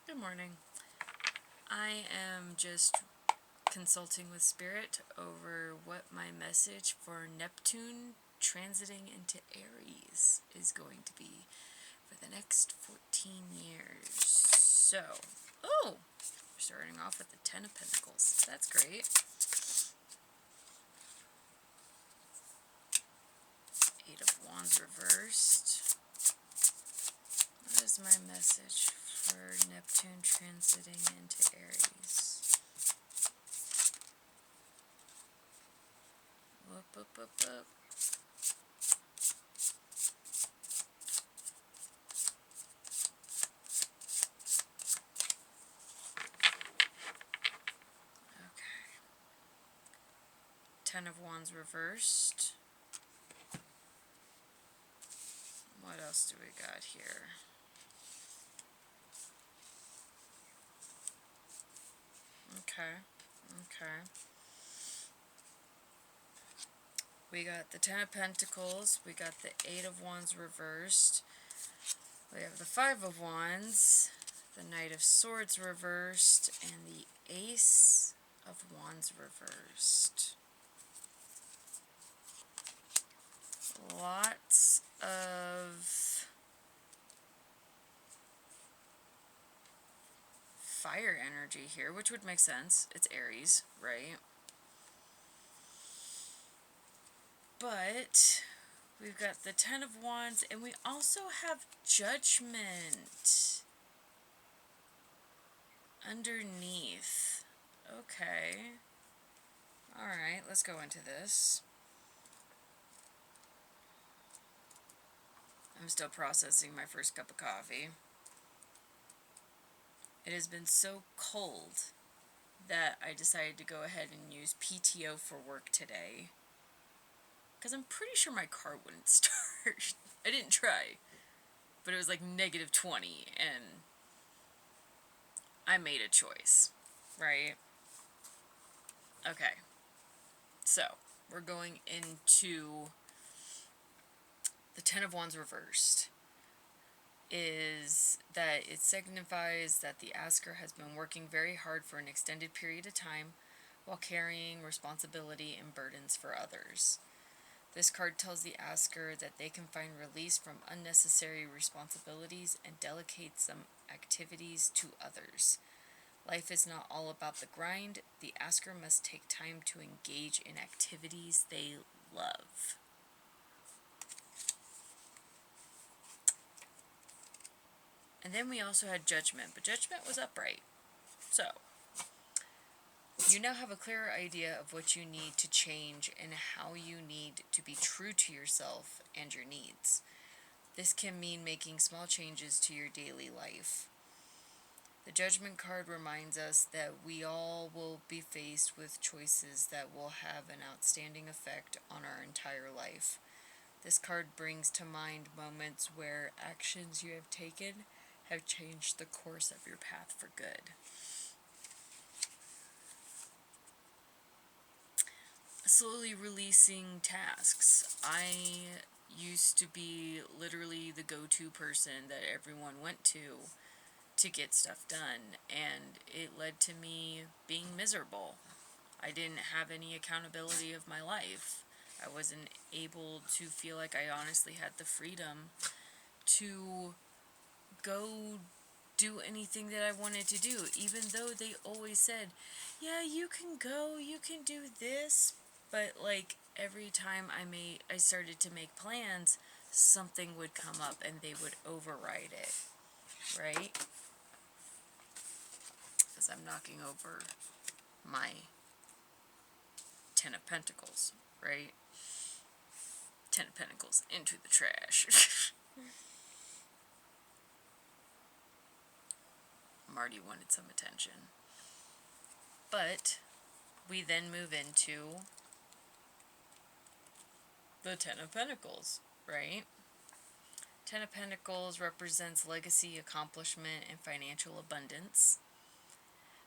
Good morning. I am just consulting with Spirit over what my message for Neptune transiting into Aries is going to be for the next 14 years. So, we're starting off with the Ten of Pentacles. That's great. Eight of Wands reversed. What is my message for Neptune transiting into Aries? Whoop, whoop, whoop, whoop. Okay. Ten of Wands reversed. What else do we got here? Okay. We got the Ten of Pentacles. We got the Eight of Wands reversed. We have the Five of Wands, the Knight of Swords reversed, and the Ace of Wands reversed. Lots of fire energy here, which would make sense. It's Aries, right? But we've got the Ten of Wands, and we also have Judgment underneath. Okay. Alright, let's go into this. I'm still processing my first cup of coffee. It has been so cold that I decided to go ahead and use PTO for work today. Because I'm pretty sure my car wouldn't start. I didn't try. But it was like negative 20, and I made a choice, right? Okay. So, we're going into the Ten of Wands reversed. Is that it signifies that the asker has been working very hard for an extended period of time while carrying responsibility and burdens for others. This card tells the asker that they can find release from unnecessary responsibilities and delegate some activities to others. Life is not all about the grind. The asker must take time to engage in activities they love. And then we also had Judgment, but Judgment was upright. So, you now have a clearer idea of what you need to change and how you need to be true to yourself and your needs. This can mean making small changes to your daily life. The Judgment card reminds us that we all will be faced with choices that will have an outstanding effect on our entire life. This card brings to mind moments where actions you have taken have changed the course of your path for good. Slowly releasing tasks. I used to be literally the go-to person that everyone went to get stuff done, and it led to me being miserable. I didn't have any accountability of my life. I wasn't able to feel like I honestly had the freedom to go do anything that I wanted to do, even though they always said, yeah, you can go, you can do this, but like every time I started to make plans, something would come up and they would override it, right? Because I'm knocking over my Ten of Pentacles, right? Ten of Pentacles into the trash. Marty wanted some attention. But we then move into the Ten of Pentacles, right? Ten of Pentacles represents legacy, accomplishment, and financial abundance.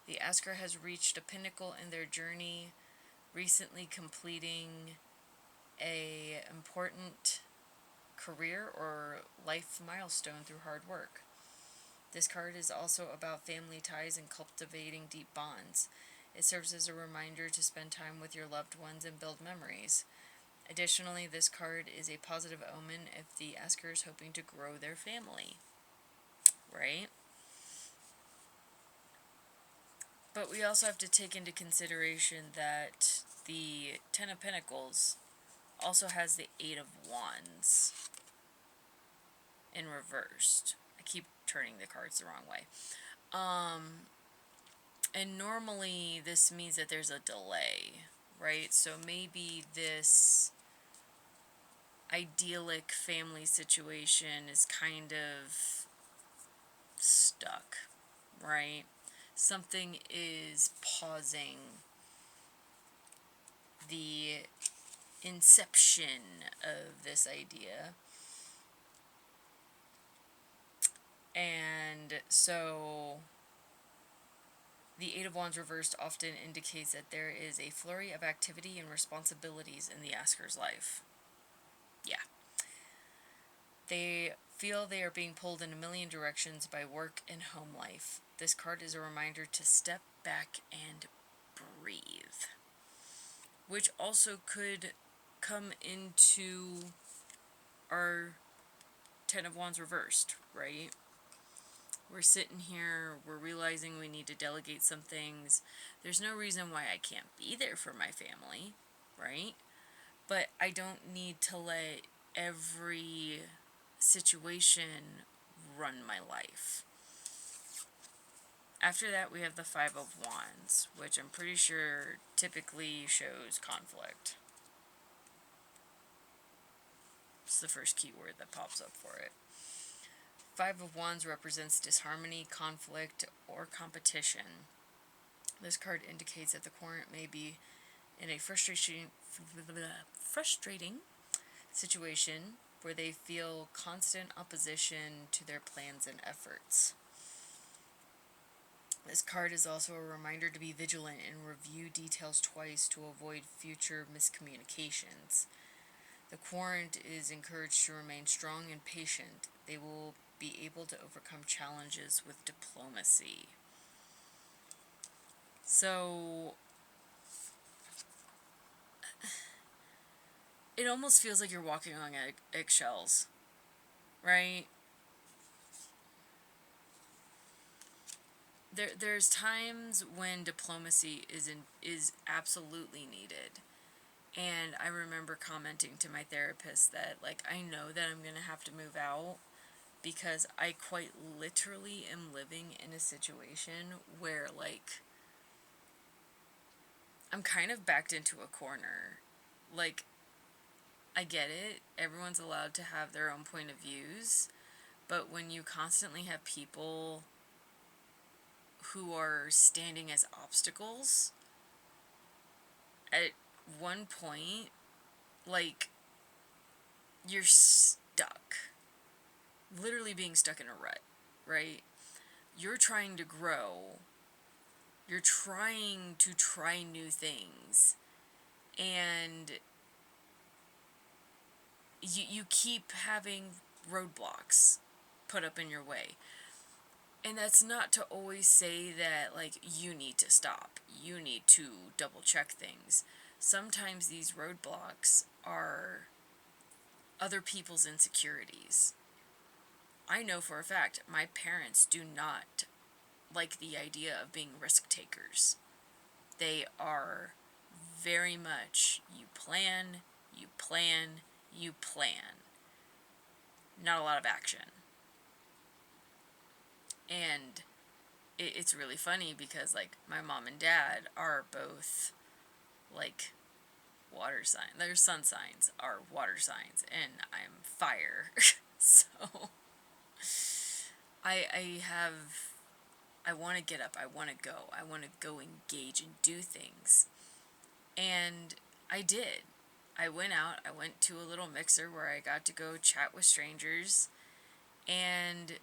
The asker has reached a pinnacle in their journey, recently completing a important career or life milestone through hard work. This card is also about family ties and cultivating deep bonds. It serves as a reminder to spend time with your loved ones and build memories. Additionally, this card is a positive omen if the asker is hoping to grow their family, right? But we also have to take into consideration that the Ten of Pentacles also has the Eight of Wands in reversed. I keep turning the cards the wrong way. And normally this means that there's a delay, right? So maybe this idyllic family situation is kind of stuck, right? Something is pausing the inception of this idea. And so the Eight of Wands reversed often indicates that there is a flurry of activity and responsibilities in the asker's life. Yeah. They feel they are being pulled in a million directions by work and home life. This card is a reminder to step back and breathe, which also could come into our Ten of Wands reversed, right? We're sitting here, we're realizing we need to delegate some things. There's no reason why I can't be there for my family, right? But I don't need to let every situation run my life. After that, we have the Five of Wands, which I'm pretty sure typically shows conflict. It's the first keyword that pops up for it. Five of Wands represents disharmony, conflict, or competition. This card indicates that the querent may be in a frustrating situation where they feel constant opposition to their plans and efforts. This card is also a reminder to be vigilant and review details twice to avoid future miscommunications. The querent is encouraged to remain strong and patient. They will be able to overcome challenges with diplomacy. So it almost feels like you're walking on eggshells, right? There's times when diplomacy is absolutely needed. And I remember commenting to my therapist that, like, I know that I'm going to have to move out because I quite literally am living in a situation where, like, I'm kind of backed into a corner. Like, I get it. Everyone's allowed to have their own point of views. But when you constantly have people who are standing as obstacles, at one point, like, you're stuck. Literally being stuck in a rut, right? You're trying to grow. You're trying to try new things. And you keep having roadblocks put up in your way. And that's not to always say that, like, you need to stop. You need to double check things. Sometimes these roadblocks are other people's insecurities. I know for a fact my parents do not like the idea of being risk takers. They are very much you plan, you plan, you plan. Not a lot of action. And it's really funny because, like, my mom and dad are both, like, water signs. Their sun signs are water signs, and I'm fire. So I want to get up. I want to go. I want to go engage and do things. And I did. I went out. I went to a little mixer where I got to go chat with strangers. And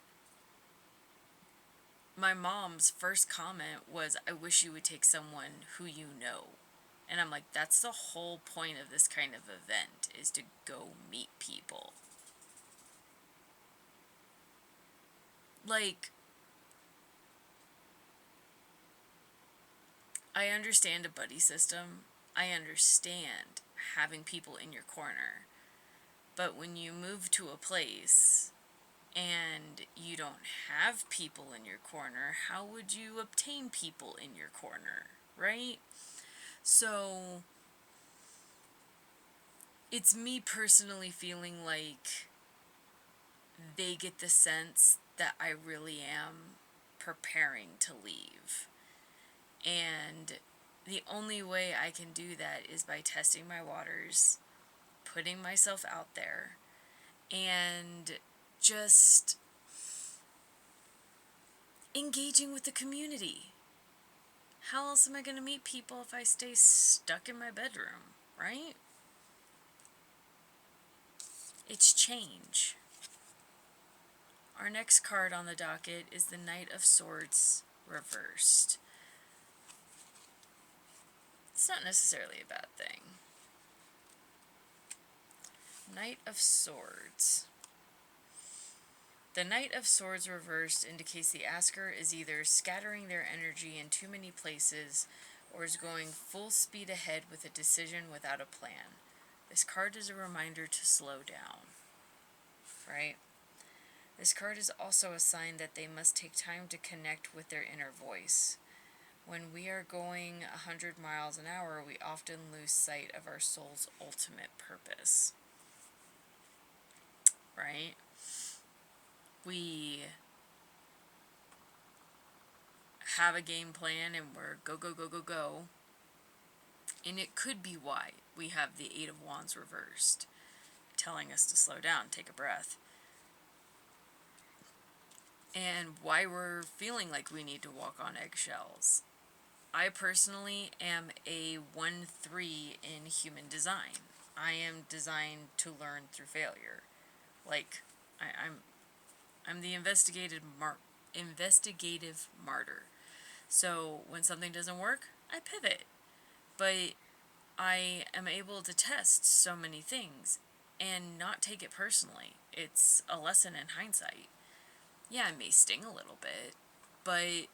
my mom's first comment was, I wish you would take someone who you know. And I'm like, that's the whole point of this kind of event, is to go meet people. Like, I understand a buddy system. I understand having people in your corner. But when you move to a place and you don't have people in your corner, how would you obtain people in your corner, right? So it's me personally feeling like they get the sense that I really am preparing to leave. And the only way I can do that is by testing my waters, putting myself out there, and just engaging with the community. How else am I going to meet people if I stay stuck in my bedroom, right? It's change. Our next card on the docket is the Knight of Swords reversed. It's not necessarily a bad thing. Knight of Swords. The Knight of Swords reversed indicates the asker is either scattering their energy in too many places or is going full speed ahead with a decision without a plan. This card is a reminder to slow down, right? This card is also a sign that they must take time to connect with their inner voice. When we are going 100 miles an hour, we often lose sight of our soul's ultimate purpose, right? We have a game plan and we're go, go, go, go, go. And it could be why we have the Eight of Wands reversed, telling us to slow down, take a breath. And why we're feeling like we need to walk on eggshells. I personally am a 1-3 in human design. I am designed to learn through failure. Like, I'm the investigative martyr. So when something doesn't work, I pivot. But I am able to test so many things and not take it personally. It's a lesson in hindsight. Yeah, it may sting a little bit, but,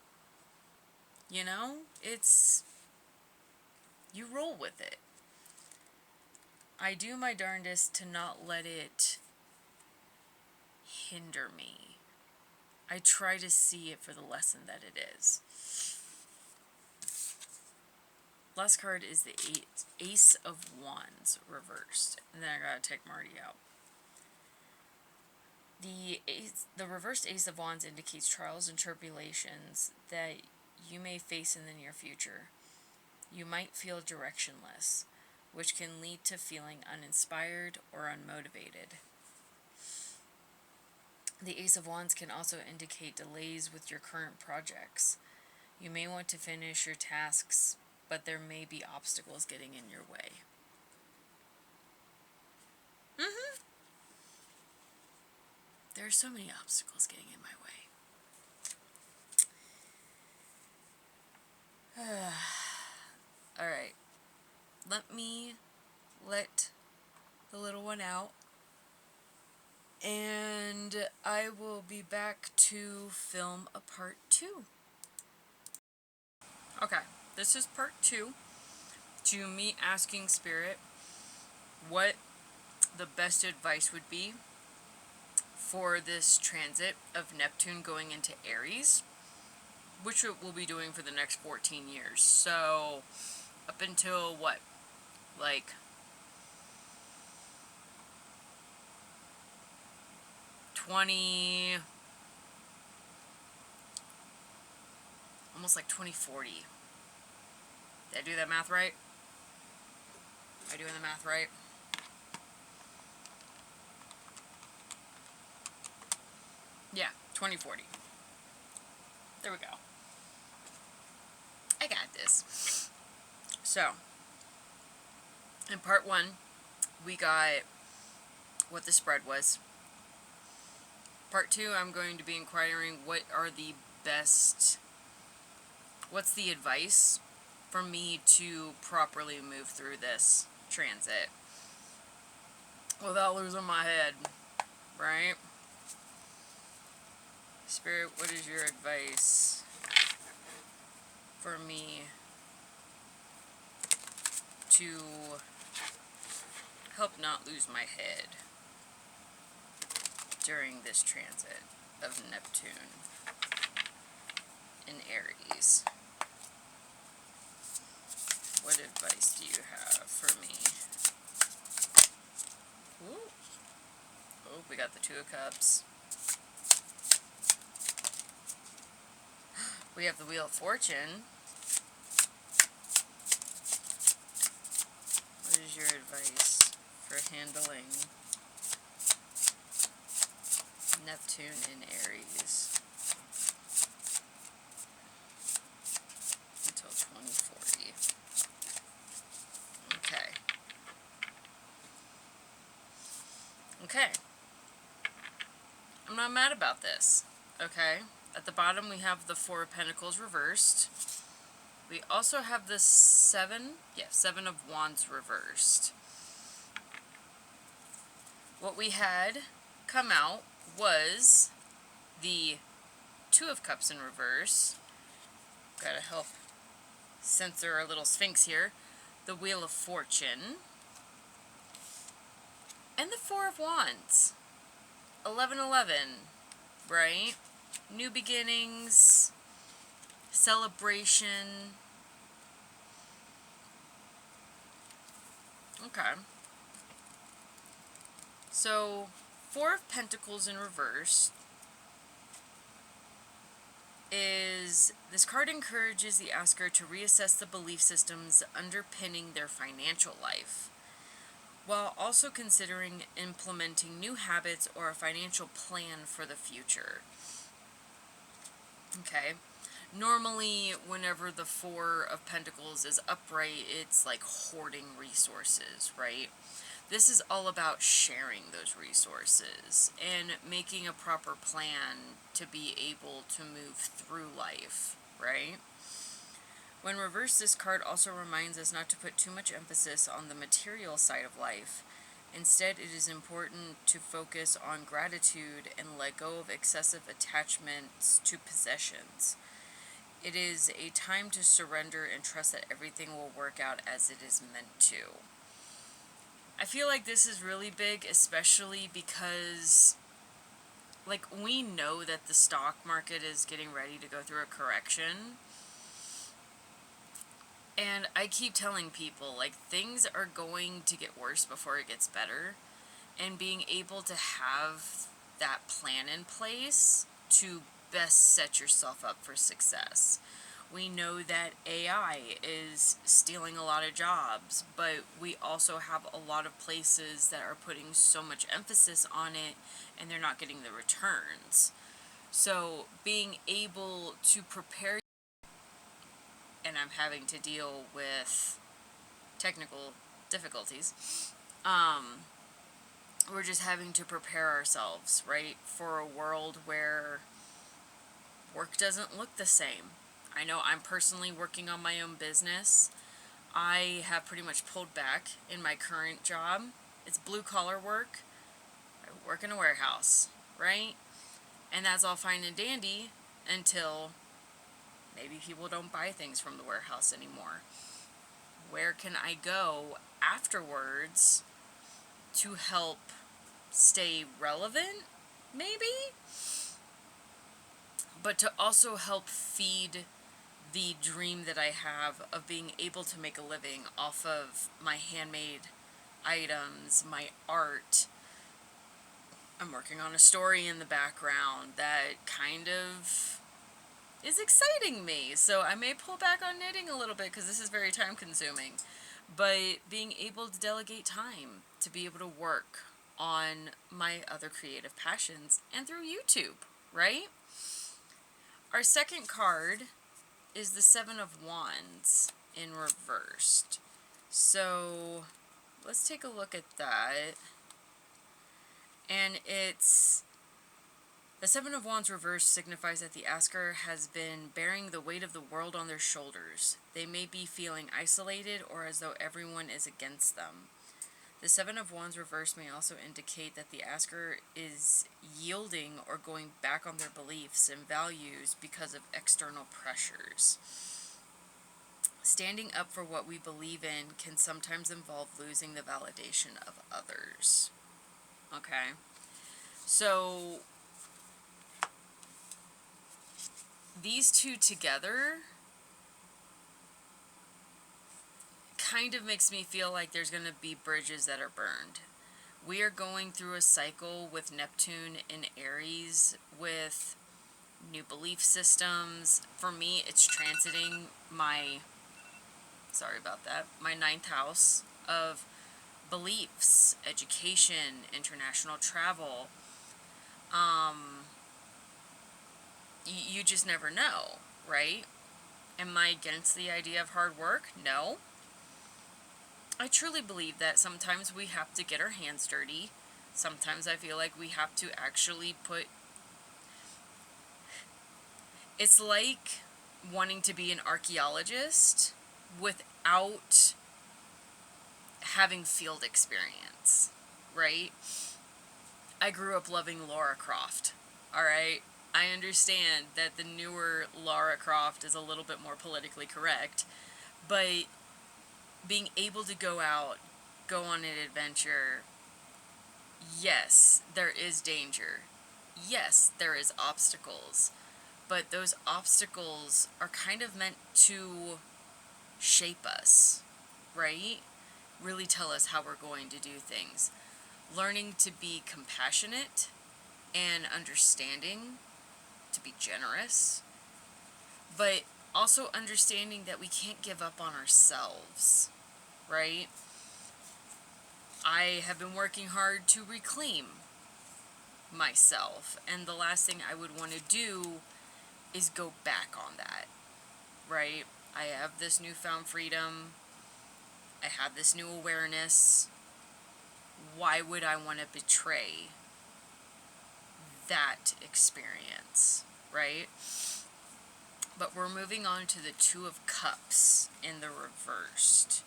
you know, you roll with it. I do my darndest to not let it hinder me. I try to see it for the lesson that it is. Last card is the Ace of Wands reversed. And then I gotta take Marty out. The reversed Ace of Wands indicates trials and tribulations that you may face in the near future. You might feel directionless, which can lead to feeling uninspired or unmotivated. The Ace of Wands can also indicate delays with your current projects. You may want to finish your tasks, but there may be obstacles getting in your way. There are so many obstacles getting in my way. Alright. Let me let the little one out. And I will be back to film a part 2. Okay, this is part 2 to me asking Spirit what the best advice would be for this transit of Neptune going into Aries, which it will be doing for the next 14 years. So, up until what? Like, almost like 2040. Did I do that math right? Am I doing the math right? Yeah, 2040. There we go. I got this. So, in part 1, we got what the spread was. Part 2, I'm going to be inquiring what's the advice for me to properly move through this transit without losing my head, right? Spirit, what is your advice for me to help not lose my head during this transit of Neptune in Aries. What advice do you have for me? Ooh. Oh, we got the Two of Cups. We have the Wheel of Fortune. What is your advice for handling Neptune in Aries until 2040? Okay. Okay. I'm not mad about this. Okay. At the bottom we have the Four of Pentacles reversed. We also have the Seven of Wands reversed. What we had come out was the Two of Cups in reverse. Gotta help censor our little Sphinx here. The Wheel of Fortune. And the Four of Wands. 11-11, right? New beginnings, celebration. Okay. So, Four of Pentacles in reverse is, this card encourages the asker to reassess the belief systems underpinning their financial life, while also considering implementing new habits or a financial plan for the future. Okay. Normally, whenever the Four of Pentacles is upright, it's like hoarding resources, right? This is all about sharing those resources and making a proper plan to be able to move through life, right? When reversed, this card also reminds us not to put too much emphasis on the material side of life. Instead, it is important to focus on gratitude and let go of excessive attachments to possessions. It is a time to surrender and trust that everything will work out as it is meant to. I feel like this is really big, especially because, like, we know that the stock market is getting ready to go through a correction. And I keep telling people, like, things are going to get worse before it gets better. And being able to have that plan in place to best set yourself up for success. We know that AI is stealing a lot of jobs, but we also have a lot of places that are putting so much emphasis on it and they're not getting the returns. So being able to prepare, and I'm having to deal with technical difficulties, we're just having to prepare ourselves, right, for a world where work doesn't look the same. I know I'm personally working on my own business. I have pretty much pulled back in my current job. It's blue-collar work. I work in a warehouse, right? And that's all fine and dandy until maybe people don't buy things from the warehouse anymore. Where can I go afterwards to help stay relevant, maybe? But to also help feed the dream that I have of being able to make a living off of my handmade items, my art. I'm working on a story in the background that kind of is exciting me. So I may pull back on knitting a little bit because this is very time consuming. But being able to delegate time to be able to work on my other creative passions and through YouTube, right? Our second card is the Seven of Wands in reversed. So let's take a look at that. And it's, the Seven of Wands reversed signifies that the asker has been bearing the weight of the world on their shoulders. They may be feeling isolated or as though everyone is against them. The Seven of Wands reversed may also indicate that the asker is yielding or going back on their beliefs and values because of external pressures. Standing up for what we believe in can sometimes involve losing the validation of others. Okay? So, these two together kind of makes me feel like there's going to be bridges that are burned. We are going through a cycle with Neptune in Aries with new belief systems. For me, it's transiting my, sorry about that, my ninth house of beliefs, education, international travel. You just never know, right? Am I against the idea of hard work? No. I truly believe that sometimes we have to get our hands dirty. Sometimes I feel like we have to actually put... It's like wanting to be an archaeologist without having field experience, right? I grew up loving Lara Croft, alright? I understand that the newer Lara Croft is a little bit more politically correct, but being able to go out, go on an adventure, yes, there is danger. Yes, there is obstacles. But those obstacles are kind of meant to shape us, right? Really tell us how we're going to do things. Learning to be compassionate and understanding, to be generous, but also understanding that we can't give up on ourselves, right? I have been working hard to reclaim myself, and the last thing I would want to do is go back on that, right? I have this newfound freedom. I have this new awareness. Why would I want to betray that experience, right? But we're moving on to the Two of Cups in the reversed.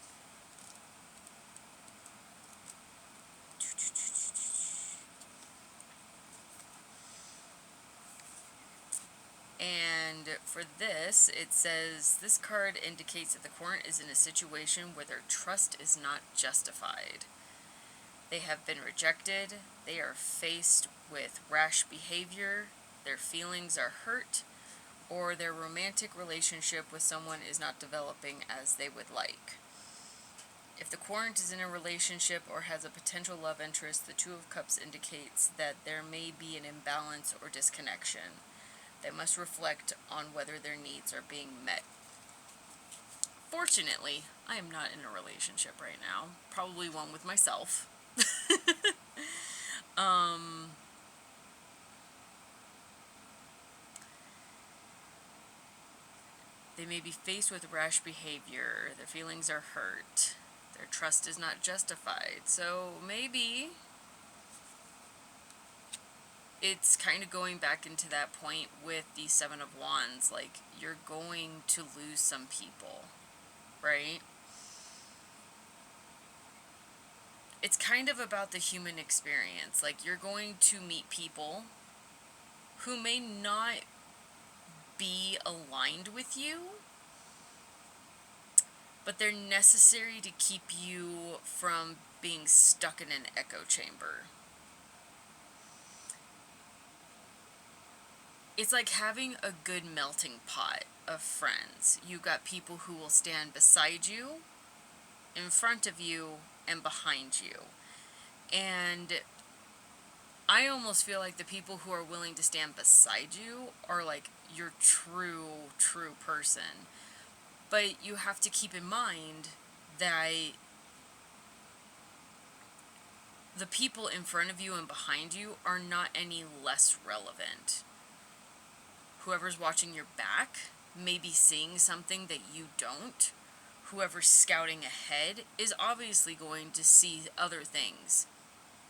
And for this, it says, this card indicates that the current is in a situation where their trust is not justified. They have been rejected, they are faced with rash behavior, their feelings are hurt, or their romantic relationship with someone is not developing as they would like. If the querent is in a relationship or has a potential love interest, the Two of Cups indicates that there may be an imbalance or disconnection. They must reflect on whether their needs are being met. Fortunately, I am not in a relationship right now. Probably one with myself. They may be faced with rash behavior. Their feelings are hurt. Their trust is not justified. So maybe it's kind of going back into that point with the Seven of Wands. Like, you're going to lose some people, right? It's kind of about the human experience. Like, you're going to meet people who may not be aligned with you, but they're necessary to keep you from being stuck in an echo chamber. It's like having a good melting pot of friends. You got people who will stand beside you, in front of you, and behind you. And I almost feel like the people who are willing to stand beside you are like your true person. But you have to keep in mind that the people in front of you and behind you are not any less relevant. Whoever's watching your back may be seeing something that you don't. Whoever's scouting ahead is obviously going to see other things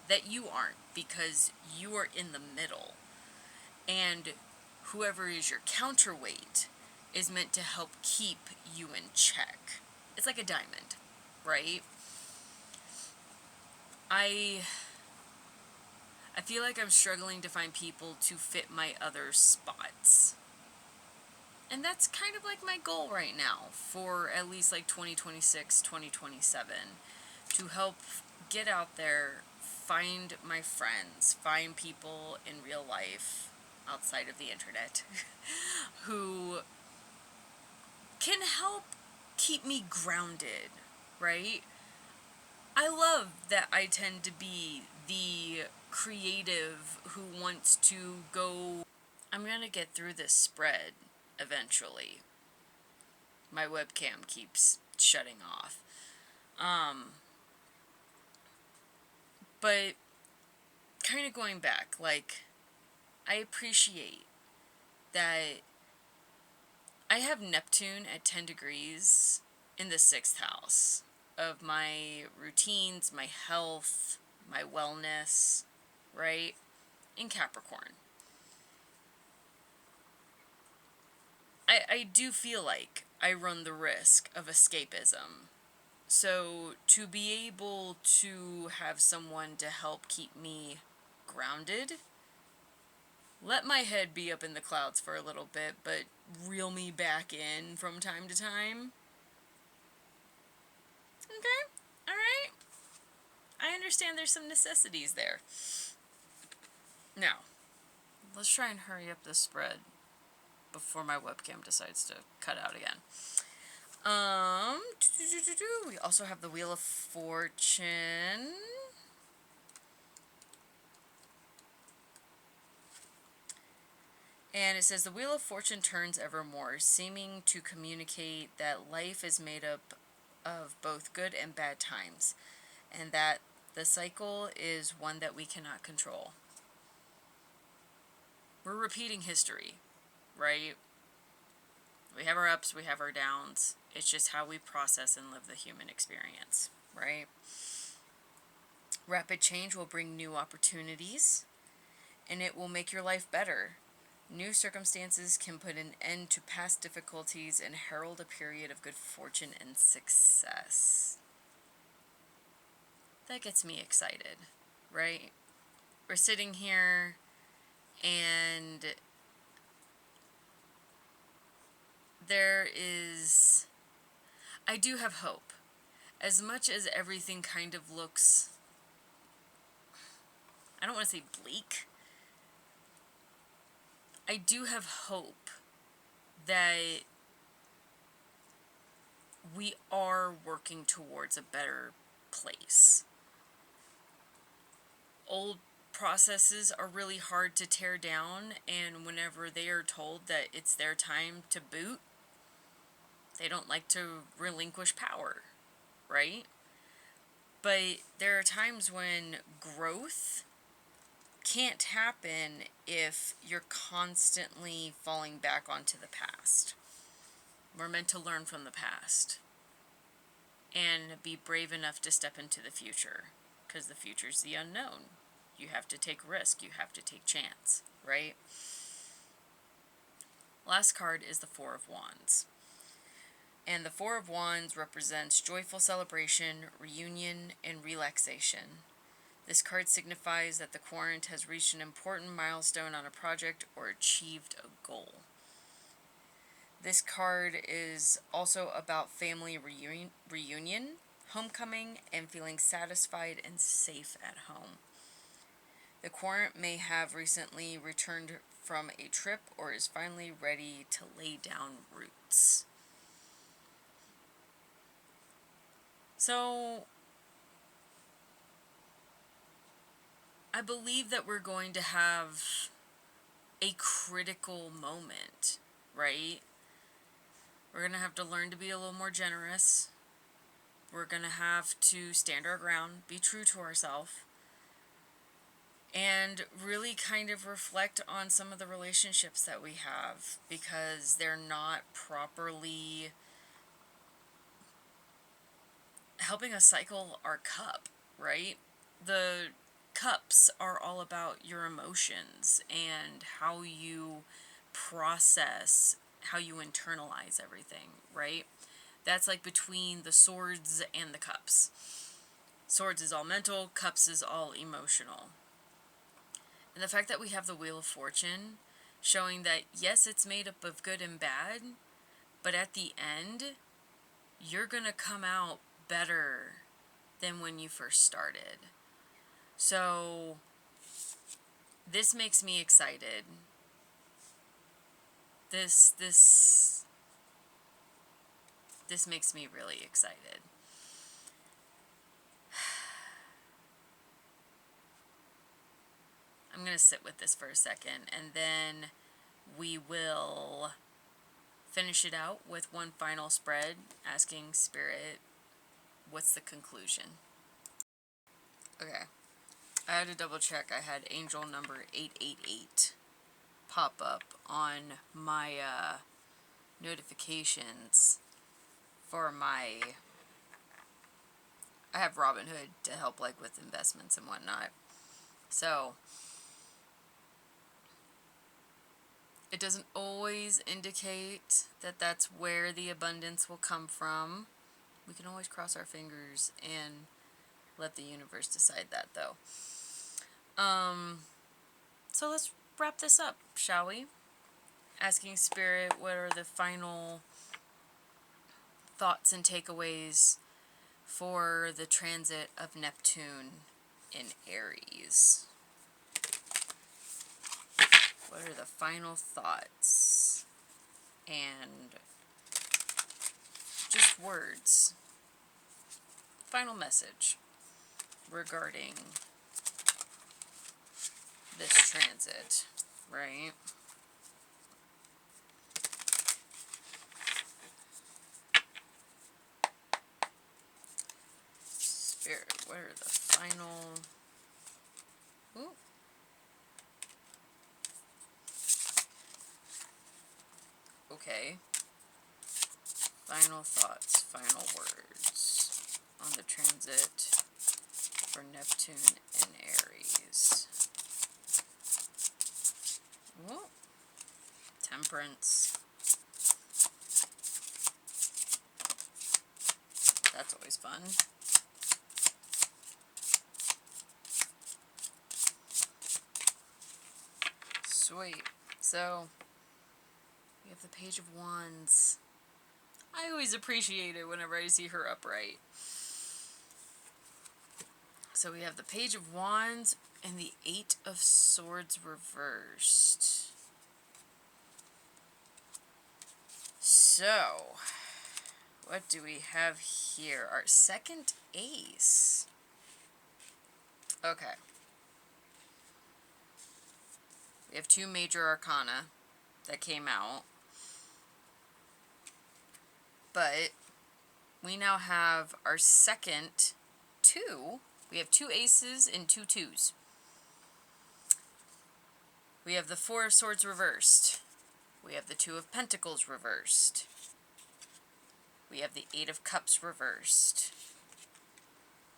that you aren't, because you are in the middle. And whoever is your counterweight is meant to help keep you in check. It's like a diamond, right? I feel like I'm struggling to find people to fit my other spots. And that's kind of like my goal right now for at least like 2026, 2027, to help get out there, find my friends, find people in real life outside of the internet who can help keep me grounded, right? I love that I tend to be the creative who wants to go. I'm gonna get through this spread eventually. My webcam keeps shutting off. But kind of going back, like, I appreciate that I have Neptune at 10 degrees in the 6th house of my routines, my health, my wellness, right? In Capricorn. I do feel like I run the risk of escapism. So to be able to have someone to help keep me grounded, let my head be up in the clouds for a little bit, but reel me back in from time to time. Okay, alright. I understand there's some necessities there. Now, let's try and hurry up this spread before my webcam decides to cut out again. We also have the Wheel of Fortune. And it says, the Wheel of Fortune turns evermore, seeming to communicate that life is made up of both good and bad times, and that the cycle is one that we cannot control. We're repeating history, right? We have our ups, we have our downs. It's just how we process and live the human experience, right? Rapid change will bring new opportunities, and it will make your life better. New circumstances can put an end to past difficulties and herald a period of good fortune and success. That gets me excited, right? We're sitting here and I do have hope. As much as everything kind of looks, I don't want to say bleak, I do have hope that we are working towards a better place. Old processes are really hard to tear down, and whenever they are told that it's their time to boot, they don't like to relinquish power, right? But there are times when growth can't happen if you're constantly falling back onto the past. We're meant to learn from the past and be brave enough to step into the future, because the future's the unknown. You have to take risk, you have to take chance, right? Last card is the Four of Wands. And the Four of Wands represents joyful celebration, reunion, and relaxation. This card signifies that the querent has reached an important milestone on a project or achieved a goal. This card is also about family reunion, homecoming, and feeling satisfied and safe at home. The querent may have recently returned from a trip or is finally ready to lay down roots. So, I believe that we're going to have a critical moment, right? We're going to have to learn to be a little more generous. We're going to have to stand our ground, be true to ourselves, and really kind of reflect on some of the relationships that we have, because they're not properly helping us cycle our cup, right? The cups are all about your emotions and how you process, how you internalize everything, right? That's like between the swords and the cups. Swords is all mental, cups is all emotional. And the fact that we have the Wheel of Fortune showing that, yes, it's made up of good and bad, but at the end, you're going to come out better than when you first started. So this makes me excited. This makes me really excited. I'm going to sit with this for a second, and then we will finish it out with one final spread, asking Spirit, what's the conclusion? Okay. I had to double check. I had angel number 888 pop up on my notifications for my... I have Robinhood to help like with investments and whatnot. So it doesn't always indicate that that's where the abundance will come from. We can always cross our fingers and let the universe decide that, though. So let's wrap this up, shall we? Asking Spirit, what are the final thoughts and takeaways for the transit of Neptune in Aries? What are the final thoughts and just words, final message regarding this transit, right? Spirit, what are the final... Ooh. Okay. Final thoughts, final words on the transit for Neptune in Aries. Ooh. Temperance. That's always fun. Sweet. So, we have the Page of Wands. I always appreciate it whenever I see her upright. So we have the Page of Wands and the Eight of Swords reversed. So, what do we have here? Our second ace. Okay. We have two major arcana that came out. But we now have our second two. We have two aces and two twos. We have the Four of Swords reversed. We have the Two of Pentacles reversed. We have the Eight of Cups reversed.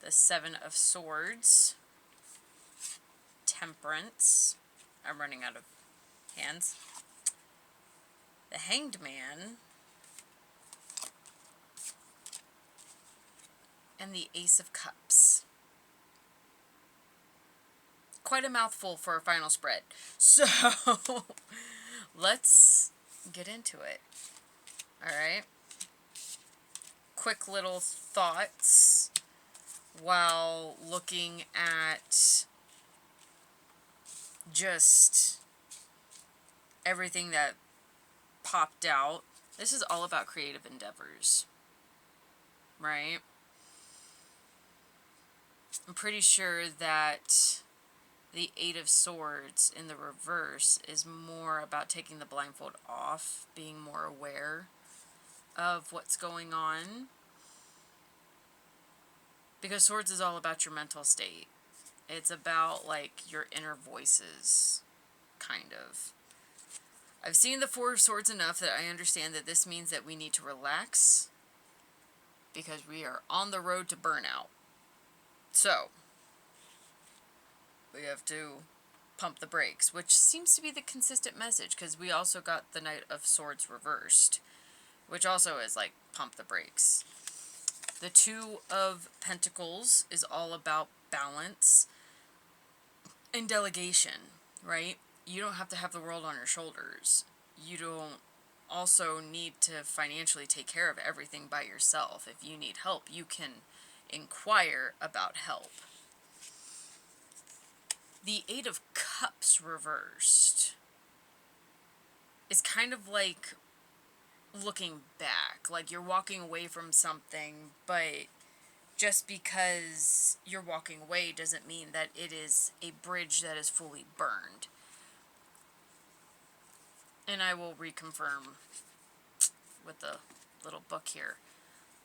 The Seven of Swords. Temperance. I'm running out of hands. The Hanged Man. And the Ace of Cups. Quite a mouthful for a final spread. So, let's get into it. Alright? Quick little thoughts while looking at just everything that popped out. This is all about creative endeavors. Right? I'm pretty sure that the Eight of Swords in the reverse is more about taking the blindfold off, being more aware of what's going on. Because Swords is all about your mental state. It's about, like, your inner voices, kind of. I've seen the Four of Swords enough that I understand that this means that we need to relax because we are on the road to burnout. So, we have to pump the brakes, which seems to be the consistent message, because we also got the Knight of Swords reversed, which also is like, pump the brakes. The Two of Pentacles is all about balance and delegation, right? you don't have to have the world on your shoulders. You don't also need to financially take care of everything by yourself. If you need help, you can inquire about help. The Eight of Cups reversed is kind of like looking back, like you're walking away from something, but just because you're walking away doesn't mean that it is a bridge that is fully burned. And I will reconfirm with the little book here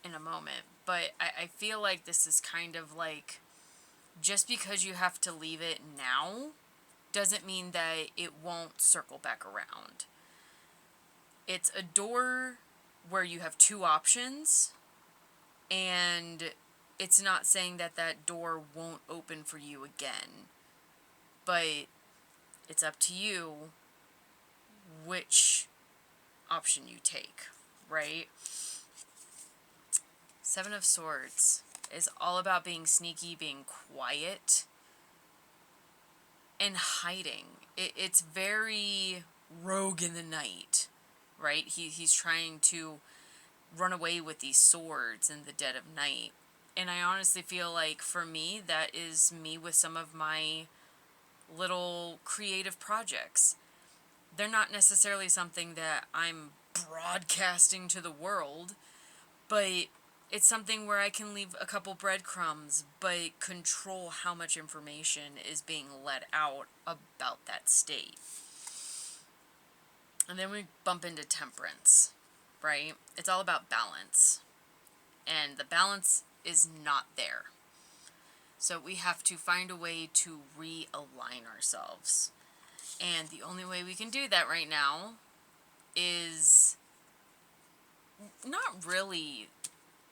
in a moment. But I feel like this is kind of like, just because you have to leave it now doesn't mean that it won't circle back around. It's a door where you have two options, and it's not saying that that door won't open for you again. But it's up to you which option you take, right? Seven of Swords is all about being sneaky, being quiet, and hiding. It's very rogue in the night, right? He's trying to run away with these swords in the dead of night. And I honestly feel like, for me, that is me with some of my little creative projects. They're not necessarily something that I'm broadcasting to the world, but it's something where I can leave a couple breadcrumbs, but control how much information is being let out about that state. And then we bump into Temperance, right? It's all about balance. And the balance is not there. So we have to find a way to realign ourselves. And the only way we can do that right now is not really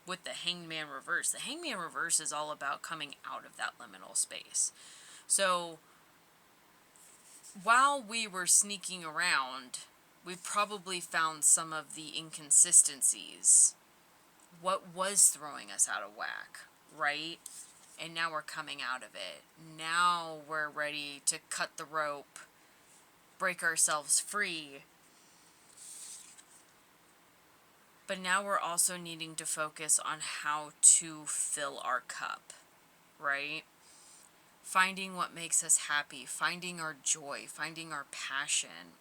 with the Hangman reverse. The Hangman reverse is all about coming out of that liminal space. So while we were sneaking around, we probably found some of the inconsistencies. What was throwing us out of whack, right? And now we're coming out of it. Now we're ready to cut the rope, break ourselves free. But now we're also needing to focus on how to fill our cup, right? Finding what makes us happy, finding our joy, finding our passion,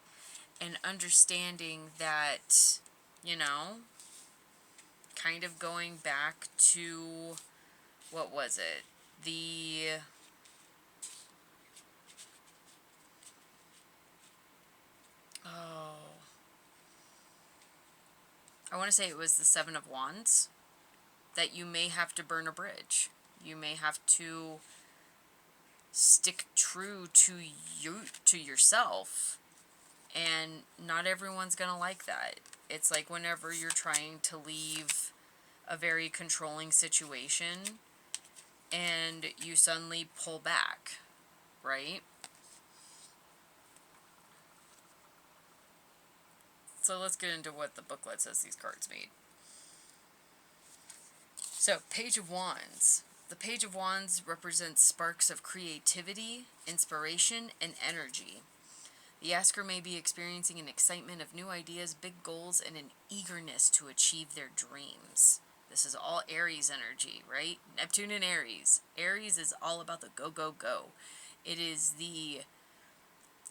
and understanding that, kind of going back to, what was it? I want to say it was the Seven of Wands, that you may have to burn a bridge. You may have to stick true to yourself, and not everyone's gonna like that. It's like whenever you're trying to leave a very controlling situation and you suddenly pull back, right? So let's get into what the booklet says these cards made. So, Page of Wands. The Page of Wands represents sparks of creativity, inspiration, and energy. The asker may be experiencing an excitement of new ideas, big goals, and an eagerness to achieve their dreams. This is all Aries energy, right? Neptune and Aries. Aries is all about the go, go, go. It is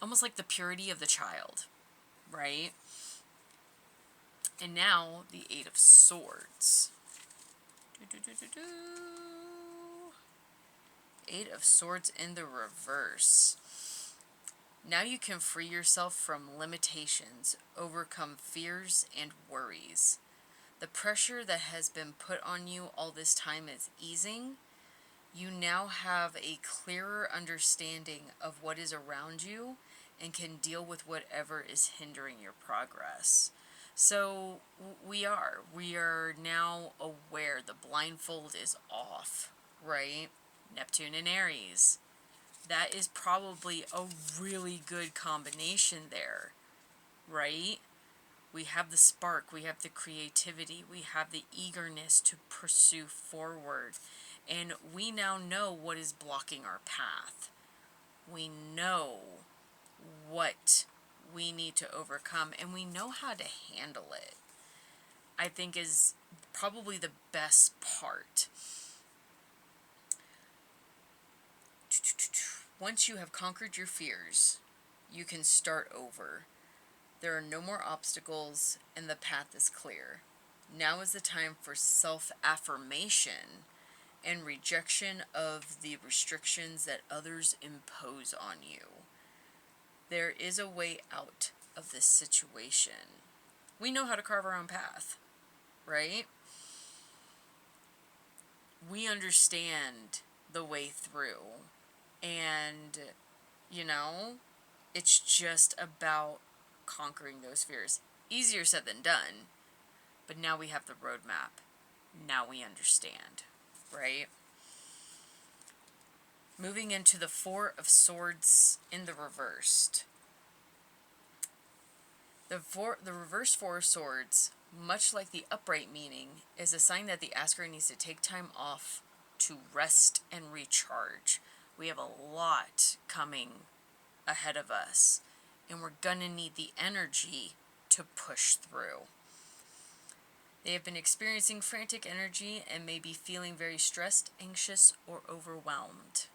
almost like the purity of the child, right? And now, the Eight of Swords. Eight of Swords in the reverse. Now you can free yourself from limitations, overcome fears and worries. The pressure that has been put on you all this time is easing. You now have a clearer understanding of what is around you and can deal with whatever is hindering your progress. So we are now aware. The blindfold is off, right? Neptune and Aries. That is probably a really good combination there, right? We have the spark, we have the creativity, we have the eagerness to pursue forward, and we now know what is blocking our path. We know what we need to overcome, and we know how to handle it, I think is probably the best part. Once you have conquered your fears, you can start over. There are no more obstacles, and the path is clear. Now is the time for self-affirmation and rejection of the restrictions that others impose on you. There is a way out of this situation. We know how to carve our own path, right? We understand the way through. And, you know, it's just about conquering those fears. Easier said than done, but now we have the roadmap. Now we understand, right? Moving into the Four of Swords in the reversed. The reverse Four of Swords, much like the upright meaning, is a sign that the asker needs to take time off to rest and recharge. We have a lot coming ahead of us, and we're gonna need the energy to push through. They have been experiencing frantic energy and may be feeling very stressed, anxious, or overwhelmed.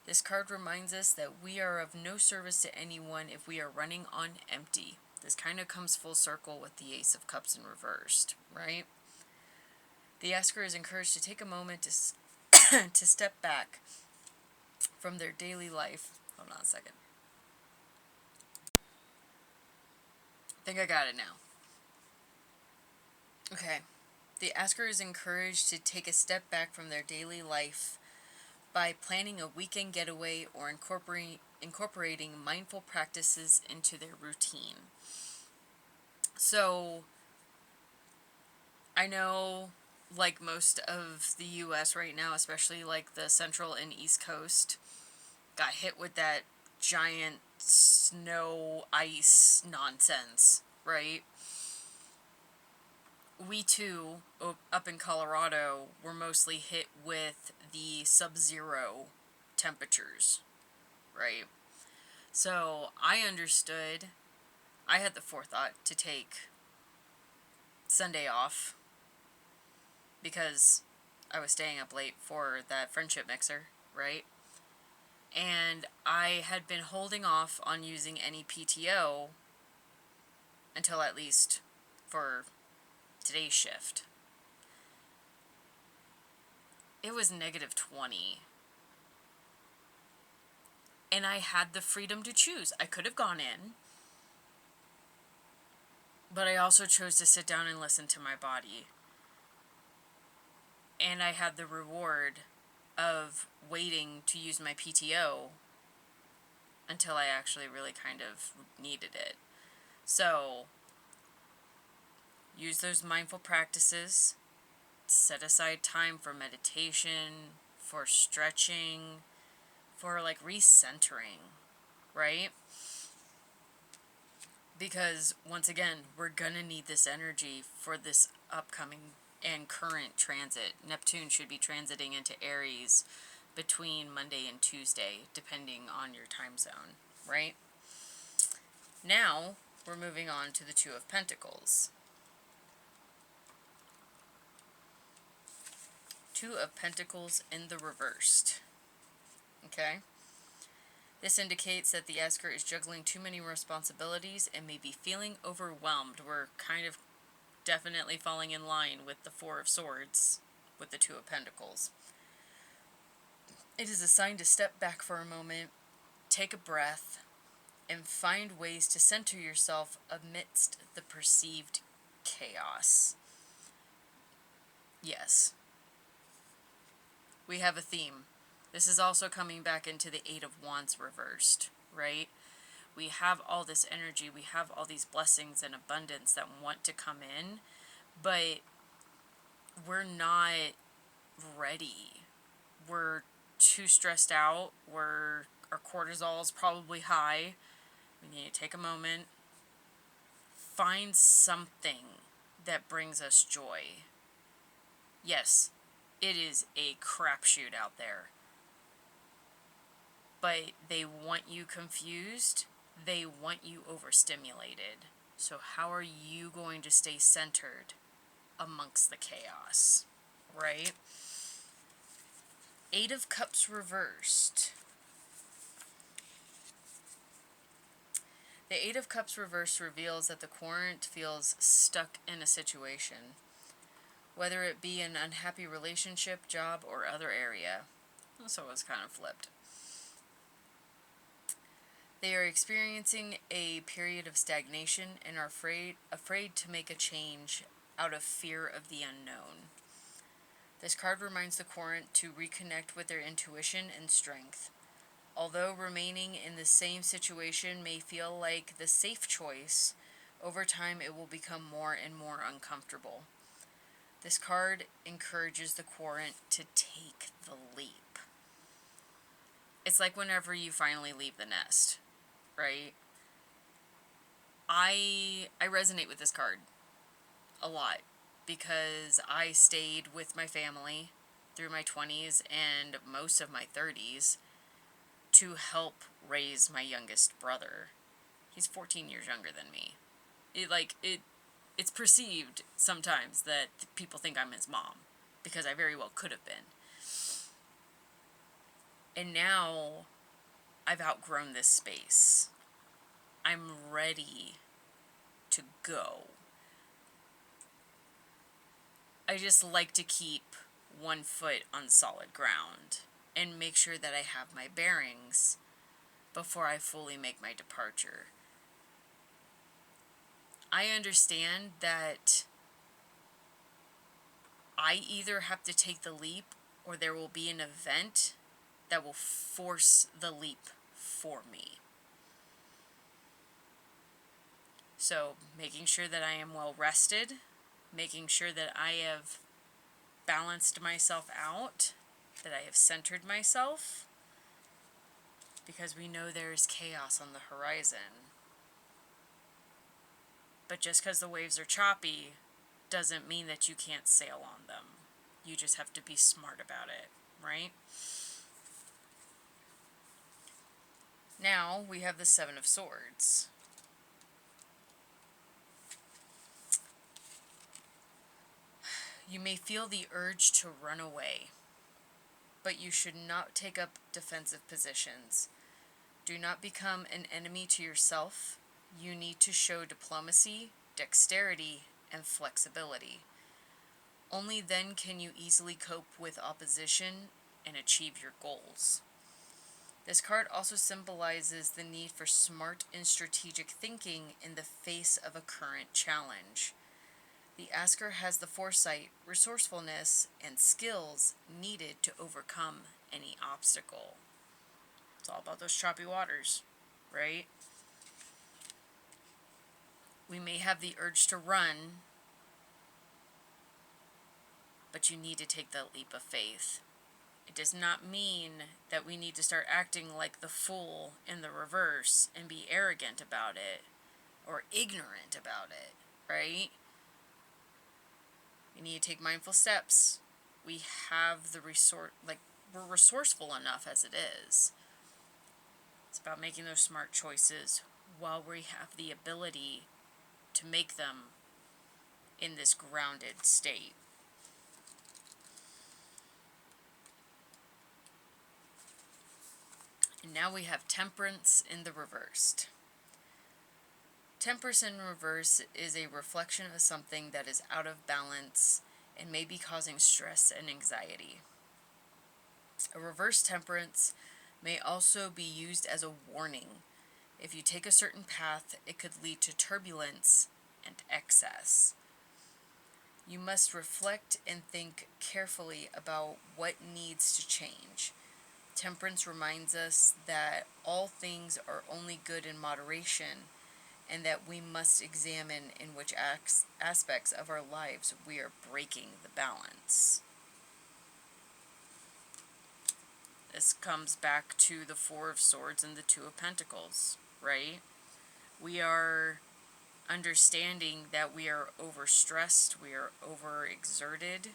This card reminds us that we are of no service to anyone if we are running on empty. This kind of comes full circle with the Ace of Cups in reversed, right? The asker is encouraged to take a moment to step back from their daily life. Hold on a second. I think I got it now. Okay. The asker is encouraged to take a step back from their daily life by planning a weekend getaway or incorporating mindful practices into their routine. So, I know, like most of the U.S. right now, especially like the Central and East Coast, got hit with that giant snow ice nonsense, right? We too, up in Colorado, were mostly hit with the sub-zero temperatures, right? So I understood. I had the forethought to take Sunday off because I was staying up late for that friendship mixer, right? And I had been holding off on using any PTO until at least for today's shift. It was -20. And I had the freedom to choose. I could have gone in, but I also chose to sit down and listen to my body. And I had the reward of waiting to use my PTO until I actually really kind of needed it. So, use those mindful practices. Set aside time for meditation, for stretching, for like recentering, right? Because once again, we're gonna need this energy for this upcoming and current transit. Neptune should be transiting into Aries between Monday and Tuesday, depending on your time zone, right? Now, we're moving on to the Two of Pentacles. Two of Pentacles in the reversed. Okay? This indicates that the asker is juggling too many responsibilities and may be feeling overwhelmed. We're kind of definitely falling in line with the Four of Swords with the Two of Pentacles. It is a sign to step back for a moment, take a breath, and find ways to center yourself amidst the perceived chaos. Yes. We have a theme. This is also coming back into the Eight of Wands reversed, right? We have all this energy, we have all these blessings and abundance that want to come in, but we're not ready. We're too stressed out. Our cortisol is probably high. We need to take a moment. Find something that brings us joy. Yes, it is a crapshoot out there. but they want you confused. They want you overstimulated. So how are you going to stay centered amongst the chaos, right? Eight of Cups reversed. The Eight of Cups reversed reveals that the Querent feels stuck in a situation, whether it be an unhappy relationship, job, or other area. So it was kind of flipped. They are experiencing a period of stagnation and are afraid to make a change out of fear of the unknown. This card reminds the Querent to reconnect with their intuition and strength. Although remaining in the same situation may feel like the safe choice, over time it will become more and more uncomfortable. This card encourages the Querent to take the leap. It's like whenever you finally leave the nest, right? I resonate with this card a lot because I stayed with my family through my 20s and most of my 30s to help raise my youngest brother. He's 14 years younger than me. It's perceived sometimes that people think I'm his mom, because I very well could have been. And now I've outgrown this space. I'm ready to go. I just like to keep one foot on solid ground and make sure that I have my bearings before I fully make my departure. I understand that I either have to take the leap or there will be an event that will force the leap for me. So, making sure that I am well rested, making sure that I have balanced myself out, that I have centered myself, because we know there's chaos on the horizon. But just because the waves are choppy doesn't mean that you can't sail on them. You just have to be smart about it, right? Now we have the Seven of Swords. You may feel the urge to run away, but you should not take up defensive positions. Do not become an enemy to yourself. You need to show diplomacy, dexterity, and flexibility. Only then can you easily cope with opposition and achieve your goals. This card also symbolizes the need for smart and strategic thinking in the face of a current challenge. The asker has the foresight, resourcefulness, and skills needed to overcome any obstacle. It's all about those choppy waters, right? We may have the urge to run, but you need to take the leap of faith. It does not mean that we need to start acting like the fool in the reverse and be arrogant about it or ignorant about it, right? We need to take mindful steps. We have the we're resourceful enough as it is. It's about making those smart choices while we have the ability to make them in this grounded state. And now we have Temperance in the reversed. Temperance in reverse is a reflection of something that is out of balance and may be causing stress and anxiety. A reverse temperance may also be used as a warning. If you take a certain path, it could lead to turbulence and excess. You must reflect and think carefully about what needs to change. Temperance reminds us that all things are only good in moderation, and that we must examine in which aspects of our lives we are breaking the balance. This comes back to the Four of Swords and the Two of Pentacles, right? We are understanding that we are overstressed, we are overexerted.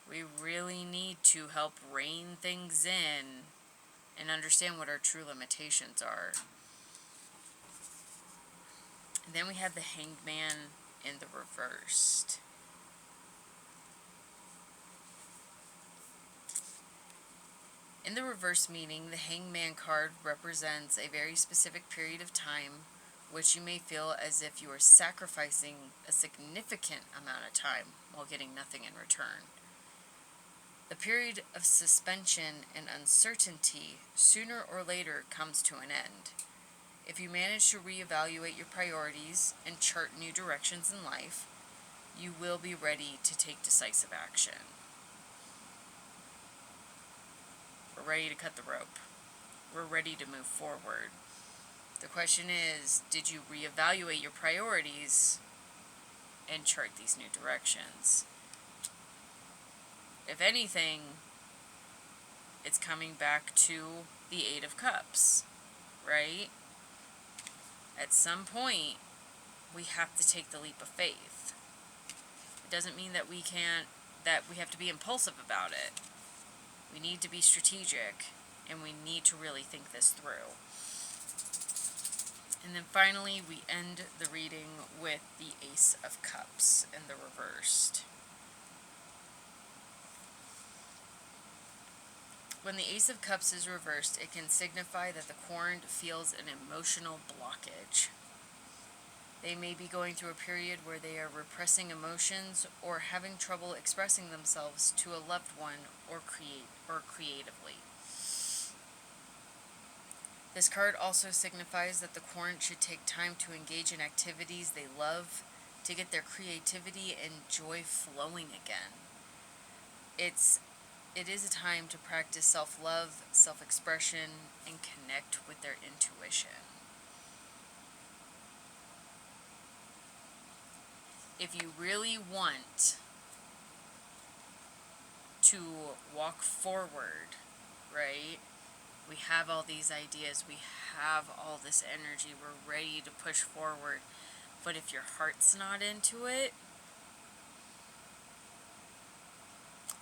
We really need to help rein things in and understand what our true limitations are. And then we have the Hanged Man in the reversed. In the reverse meaning, the Hanged Man card represents a very specific period of time which you may feel as if you are sacrificing a significant amount of time while getting nothing in return. The period of suspension and uncertainty sooner or later comes to an end. If you manage to reevaluate your priorities and chart new directions in life, you will be ready to take decisive action. We're ready to cut the rope. We're ready to move forward. The question is, did you reevaluate your priorities and chart these new directions? If anything, it's coming back to the Eight of Cups, right? At some point, we have to take the leap of faith. It doesn't mean that we have to be impulsive about it. We need to be strategic, and we need to really think this through. And then finally, we end the reading with the Ace of Cups in the reversed. When the Ace of Cups is reversed, it can signify that the Querent feels an emotional blockage. They may be going through a period where they are repressing emotions or having trouble expressing themselves to a loved one or creatively. This card also signifies that the Querent should take time to engage in activities they love to get their creativity and joy flowing again. It is a time to practice self-love, self-expression, and connect with their intuition. If you really want to walk forward, right? We have all these ideas, we have all this energy, we're ready to push forward. But if your heart's not into it,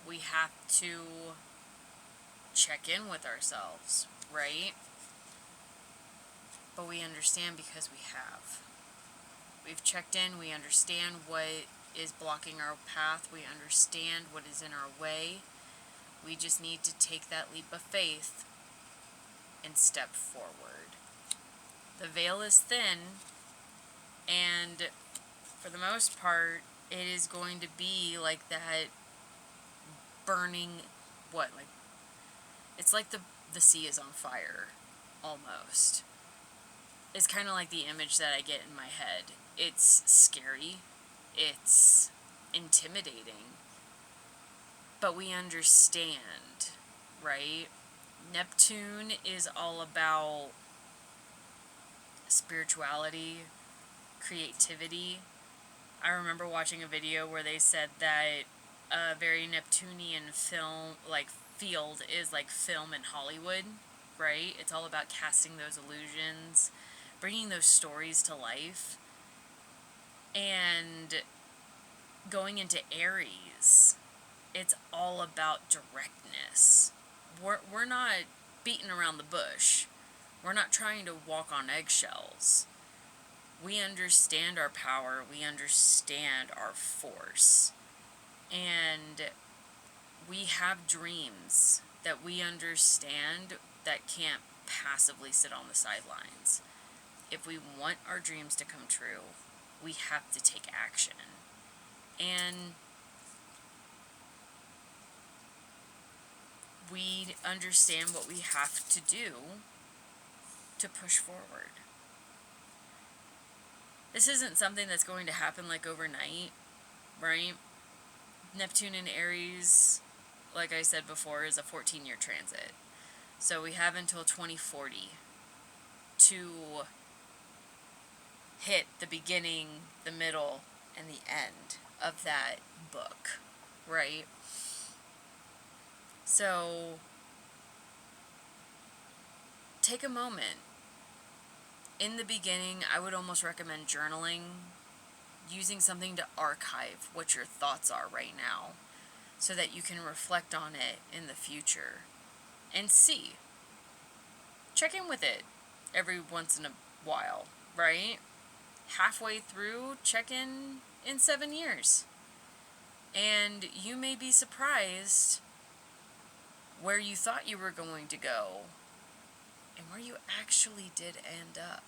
we have to check in with ourselves, right? But we understand because we have. We've checked in, we understand what is blocking our path, we understand what is in our way. We just need to take that leap of faith and step forward. The veil is thin, and for the most part, it is going to be like that burning, it's like the sea is on fire, almost. It's kind of like the image that I get in my head. It's scary, it's intimidating, but we understand, right? Neptune is all about spirituality, creativity. I remember watching a video where they said that a very Neptunian field is like film in Hollywood, right? It's all about casting those illusions, bringing those stories to life. And going into Aries, it's all about directness. We're not beating around the bush. We're not trying to walk on eggshells. We understand our power. We understand our force. And we have dreams that we understand that can't passively sit on the sidelines. If we want our dreams to come true, we have to take action. And we understand what we have to do to push forward. This isn't something that's going to happen like overnight, right? Neptune in Aries, like I said before, is a 14-year transit. So we have until 2040 to hit the beginning, the middle, and the end of that book, right? So take a moment. In the beginning, I would almost recommend journaling, using something to archive what your thoughts are right now so that you can reflect on it in the future and see, check in with it every once in a while, right? Halfway through, check in 7 years. And you may be surprised where you thought you were going to go and where you actually did end up.